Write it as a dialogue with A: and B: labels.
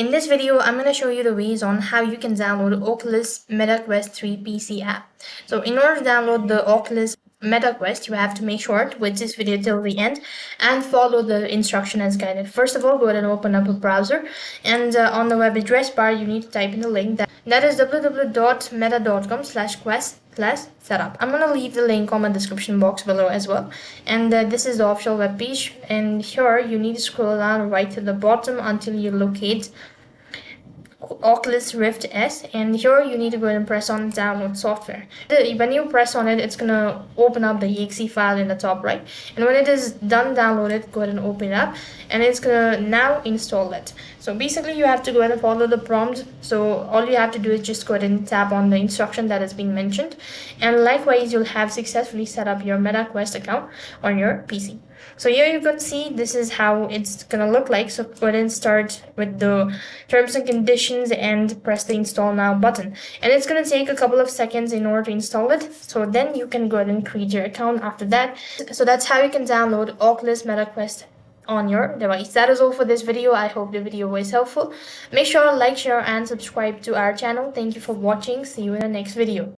A: In this video, I'm going to show you the ways on how you can download Oculus MetaQuest 3 PC app. So in order to download the Oculus MetaQuest, you have to make sure to watch this video till the end and follow the instruction as guided. First of all, go ahead and open up a browser, and on the web address bar, you need to type in the link that is www.meta.com/quest/setup. I'm going to leave the link on my description box below as well. And this is the official web page. And here you need to scroll down right to the bottom until you locate Oculus Rift S, and here you need to go ahead and press on download software. When you press on it, it's gonna open up the exe file in the top right, and when it is done downloaded, go ahead and open it up, and it's gonna now install it. So basically you have to go ahead and follow the prompt. So all you have to do is just go ahead and tap on the instruction that has been mentioned, and likewise you'll have successfully set up your MetaQuest account on your PC. So here you can see this is how it's gonna look like. So go ahead and start with the terms and conditions and press the install now button, and it's gonna take a couple of seconds in order to install it. So then you can go ahead and create your account after that. So that's how you can download Oculus MetaQuest on your device. That is all for this video. I hope the video was helpful. Make sure to like, share and subscribe to our channel. Thank you for watching. See you in the next video.